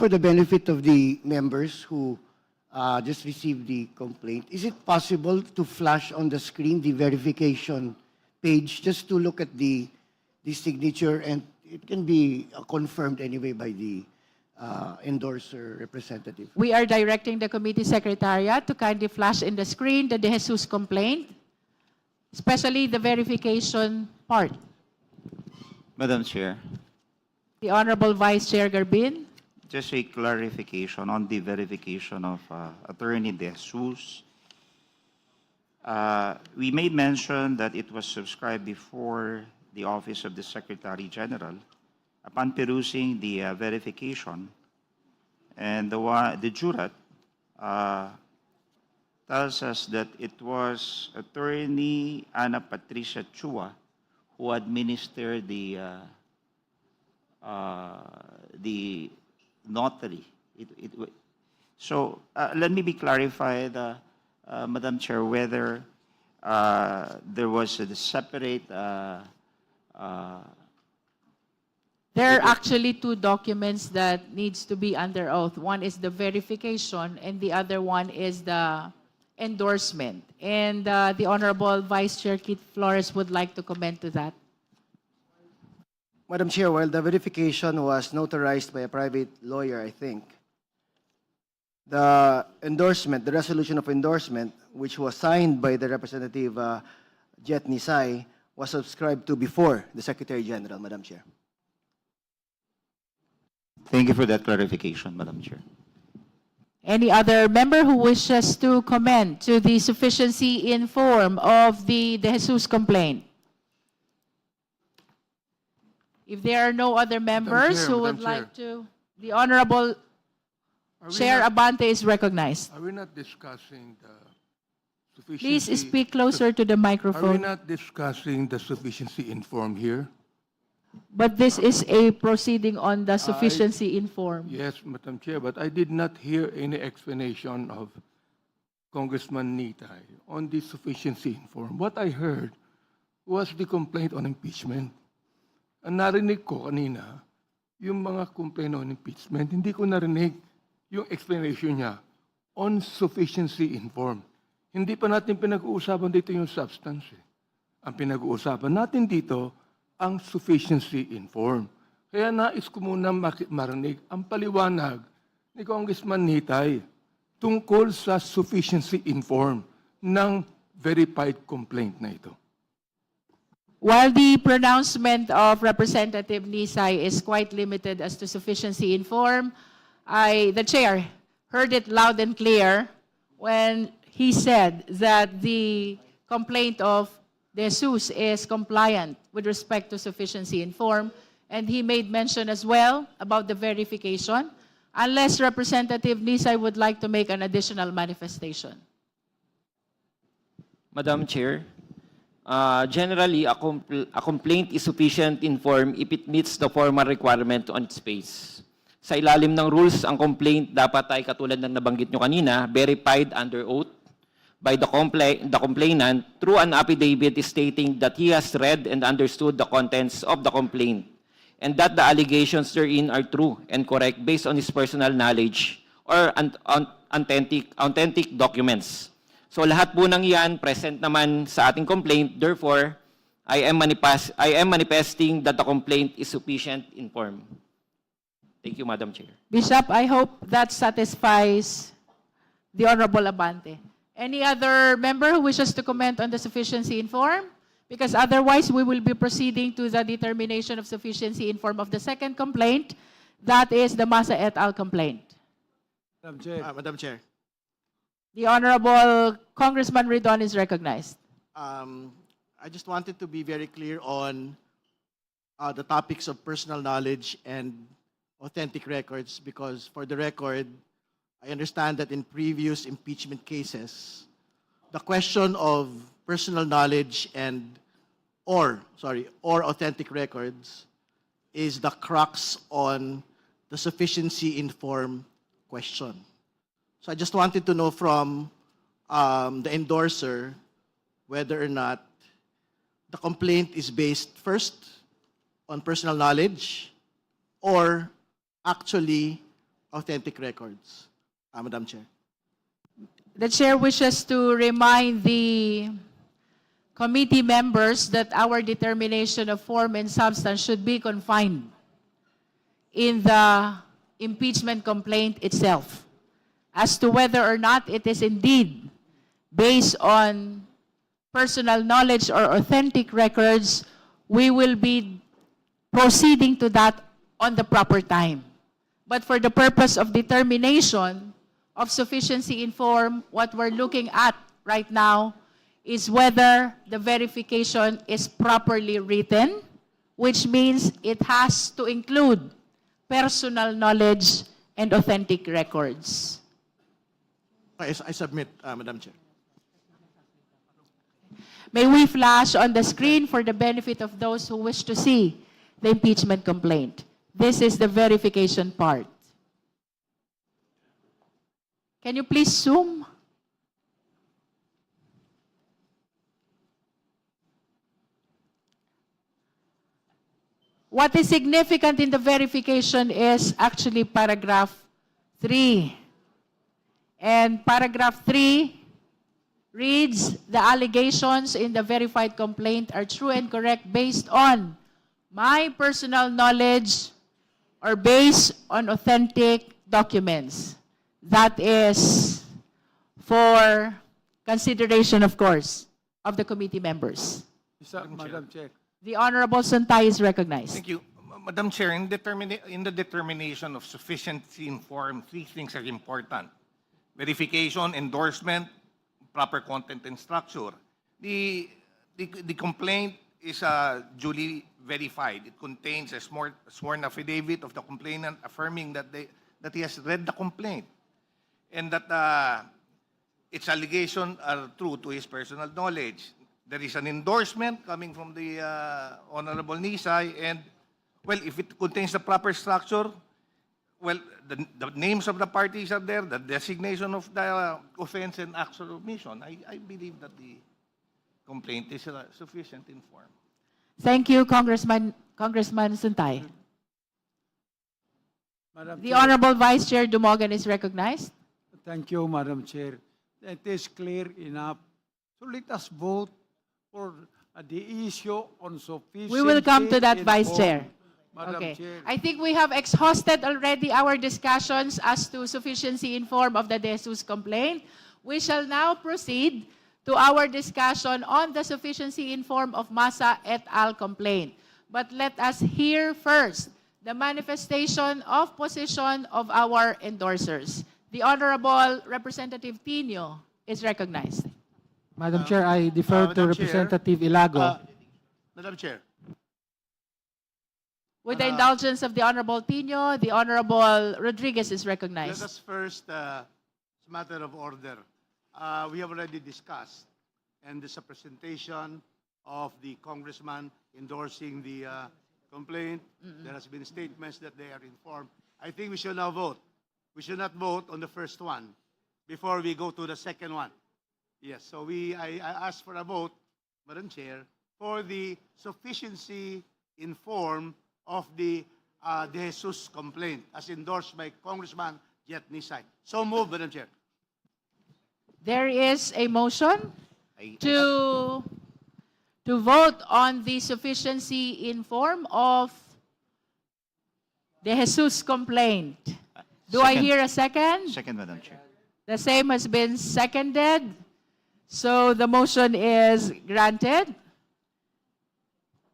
For the benefit of the members who just received the complaint, is it possible to flash on the screen the verification page just to look at the signature, and it can be confirmed anyway by the endorser representative? We are directing the committee secretariat to kindly flash in the screen the De Jesus complaint, especially the verification part. Madam Chair, The Honorable Vice Chair Garbin. just a clarification on the verification of Attorney De Jesus. We made mention that it was subscribed before the Office of the Secretary General. Upon perusing the verification, and the jurat tells us that it was Attorney Ana Patricia Chua who administered the notary. So let me be clarified, Madam Chair, whether there was a separate. There are actually two documents that needs to be under oath. One is the verification, and the other one is the endorsement. And the Honorable Vice Chair Keith Flores would like to comment to that. Madam Chair, while the verification was notarized by a private lawyer, I think, the endorsement, the resolution of endorsement, which was signed by the Representative Jet Nisay, was subscribed to before the Secretary General, Madam Chair. Thank you for that clarification, Madam Chair. Any other member who wishes to comment to the sufficiency in form of the De Jesus complaint? If there are no other members who would like to, the Honorable Chair Abante is recognized. Are we not discussing the sufficiency? Please speak closer to the Are we microphone. not discussing the sufficiency in form here? But this is a proceeding on the sufficiency in form. Yes, Madam Chair, but I did not hear any explanation of Congressman Nitay on the sufficiency in form. What I heard was the complaint on impeachment. Ang narinig ko kanina, yung mga complaint on impeachment, hindi ko narinig yung explanation niya on sufficiency in form. Hindi pa natin pinag-uusapan dito yung substance. Ang pinag-uusapan natin dito, ang sufficiency in form. Kaya nais ko muna marinig ang paliwanag ni Congressman Nitay tungkol sa sufficiency in form ng verified complaint na ito. While the pronouncement of Representative Nisay is quite limited as to sufficiency in form, the chair heard it loud and clear when he said that the complaint of De Jesus is compliant with respect to sufficiency in form, and he made mention as well about the verification, unless Representative Nisay would like to make an additional manifestation. Madam Chair, generally, a complaint is sufficient in form if it meets the formal requirement on its face. Sa ilalim ng rules, ang complaint dapat ay katulad ng nabanggit nyo kanina, verified under oath by the complainant through an affidavit stating that he has read and understood the contents of the complaint and that the allegations therein are true and correct based on his personal knowledge or authentic documents. So lahat po ng yan present naman sa ating complaint. Therefore, I am manifesting that the complaint is sufficient in form. Thank you, Madam Chair. Bishop, I hope that satisfies the Honorable Abante. Any other member who wishes to comment on the sufficiency in form? Because otherwise, we will be proceeding to the determination of sufficiency in form of the second complaint. That is the Masa et al. Complaint. Madam Chair, The Honorable Congressman Ridon is recognized. I just wanted to be very clear on the topics of personal knowledge and authentic records, because for the record, I understand that in previous impeachment cases, the question of personal knowledge or authentic records is the crux on the sufficiency in form question. So I just wanted to know from the endorser whether or not the complaint is based first on personal knowledge or actually authentic records, Madam Chair. The chair wishes to remind the committee members that our determination of form and substance should be confined in the impeachment complaint itself. As to whether or not it is indeed based on personal knowledge or authentic records, we will be proceeding to that on the proper time. But for the purpose of determination of sufficiency in form, what we're looking at right now is whether the verification is properly written, which means it has to include personal knowledge and authentic records. I submit, Madam Chair. May we flash on the screen for the benefit of those who wish to see the impeachment complaint. This is the verification part. Can you please zoom? What is significant in the verification is actually paragraph 3. And paragraph 3 reads, the allegations in the verified complaint are true and correct based on my personal knowledge or based on authentic documents. That is for consideration, of course, of the committee members. Madam Chair. The Honorable Suntay is recognized. Thank you. Madam Chair, in the determination of sufficiency in form, three things are important. Verification, endorsement, proper content and structure. The complaint is duly verified. It contains a sworn affidavit of the complainant affirming that he has read the complaint and that its allegations are true to his personal knowledge. There is an endorsement coming from the Honorable Nisay, and, well, if it contains the proper structure, well, the names of the parties are there, the designation of the offense and actual omission. I believe that the complaint is sufficient in form. Thank you, Congressman Suntay. Madam The Chair, Honorable Vice Chair Dumogan is recognized. thank you, Madam Chair. It is clear enough. So let us vote for the issue on sufficiency. We will come to that, in Vice form. Chair. Madam Okay. Chair. I think we have exhausted already our discussions as to sufficiency in form of the De Jesus complaint. We shall now proceed to our discussion on the sufficiency in form of Massa et al. Complaint. But let us hear first the manifestation of position of our endorsers. The Honorable Representative Tino is recognized. Madam Chair, I defer to Madam Chair, Representative Ilago. Madam Chair. With the indulgence of the Honorable Tino, the Honorable Rodriguez is Let recognized. us first, it's a matter of order. We have already discussed, and there's a presentation of the congressman endorsing the complaint. There has been statements that they are informed. I think we should now vote. We should not vote on the first one before we go to the second one. Yes, so I ask for a vote, Madam Chair, for the sufficiency in form of the De Jesus complaint as endorsed by Congressman Jet Nisay. So moved, Madam Chair. There is a motion I- to vote on the sufficiency in form of the Jesus complaint. Do I Second. hear a second? Second, Madam Chair. The same has been seconded. So the motion is granted.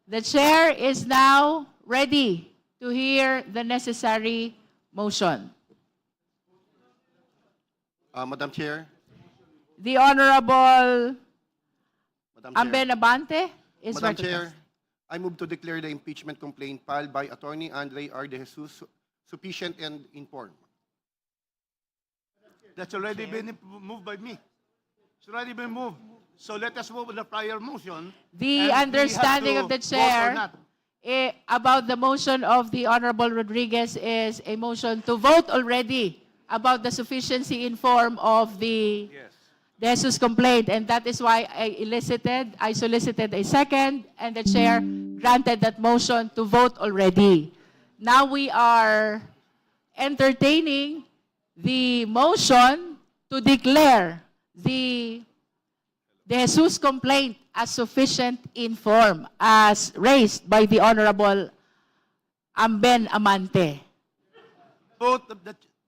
The chair is now ready to hear the necessary motion. Madam Chair, The Honorable Madam Chair, Amben Abante is Madam recognized. Chair, I move to declare the impeachment complaint filed by Attorney Andre R. De Jesus sufficient and informed. That's already been moved by me. It's already been moved. So let us move on the prior motion. The and we have understanding to of the vote or chair not. about the motion of the Honorable Rodriguez is a motion to vote already about the sufficiency in form of the De Jesus complaint. And that is why I solicited a second, and the chair granted that motion to vote already. Now we are entertaining the motion to declare the De Jesus complaint as sufficient in form as raised by the Honorable Amben Amante. Vote,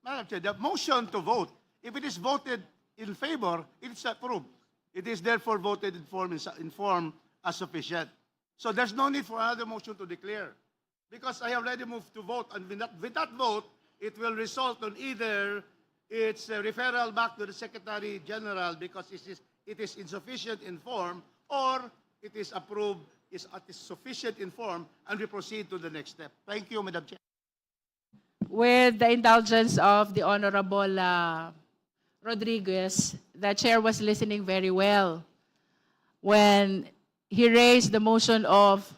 Madam Chair, the motion to vote, if it is voted in favor, it's approved. It is therefore voted in form as sufficient. So there's no need for another motion to declare. Because I have already moved to vote, and with that vote, it will result on either its referral back to the Secretary General because it is insufficient in form, or it is approved, it is sufficient in form, and we proceed to the next step. Thank you, Madam Chair. With the indulgence of the Honorable Rodriguez, the chair was listening very well when he raised the motion of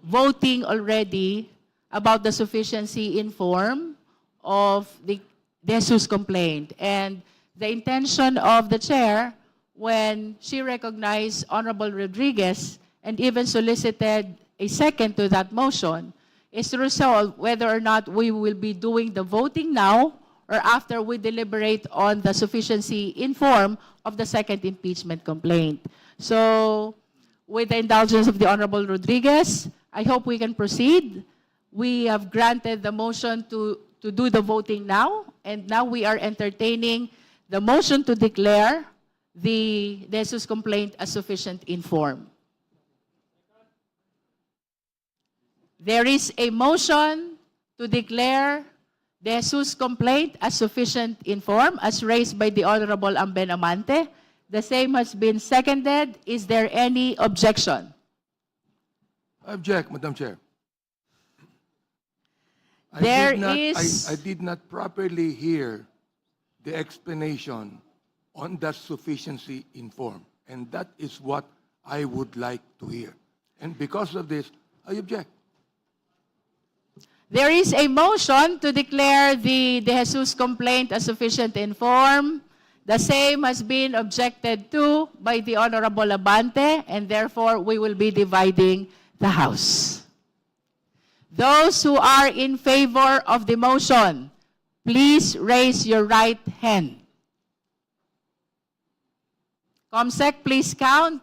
voting already about the sufficiency in form of the De Jesus complaint. And the intention of the chair, when she recognized Honorable Rodriguez and even solicited a second to that motion, is to resolve whether or not we will be doing the voting now or after we deliberate on the sufficiency in form of the second impeachment complaint. So, with the indulgence of the Honorable Rodriguez, I hope we can proceed. We have granted the motion to do the voting now, and now we are entertaining the motion to declare the De Jesus complaint as sufficient in form. There is a motion to declare De Jesus complaint as sufficient in form, as raised by the Honorable Amben Amante. The same has been seconded. Is there any objection? I object, Madam Chair. There I did not properly hear the explanation on that sufficiency in form. And that is what I would like to hear. And because of this, I object. There is a motion to declare the De Jesus complaint as sufficient in form. The same has been objected to by the Honorable Abante, and therefore we will be dividing the House. Those who are in favor of the motion, please raise your right hand. Comsec, please count.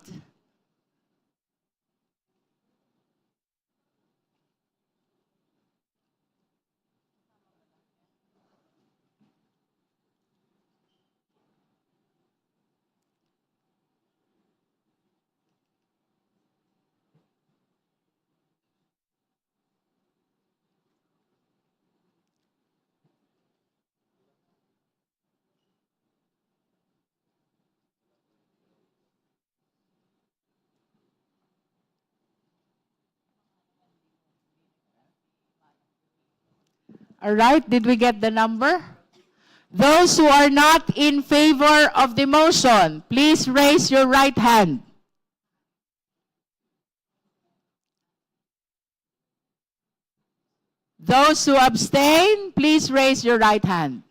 All right, did we get the number? Those who are not in favor of the motion, please raise your right hand. Those who abstain, please raise your right hand.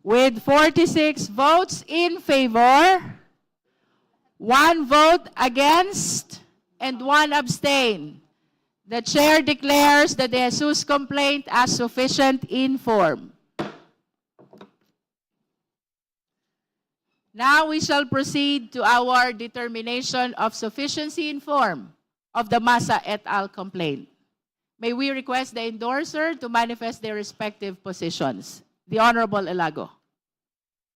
With 46 votes in favor, 1 vote against, and 1 abstain, the chair declares the De Jesus complaint as sufficient in form. Now we shall proceed to our determination of sufficiency in form of the Masa et al. Complaint. May we request the endorser to manifest their respective positions. The Honorable Elago.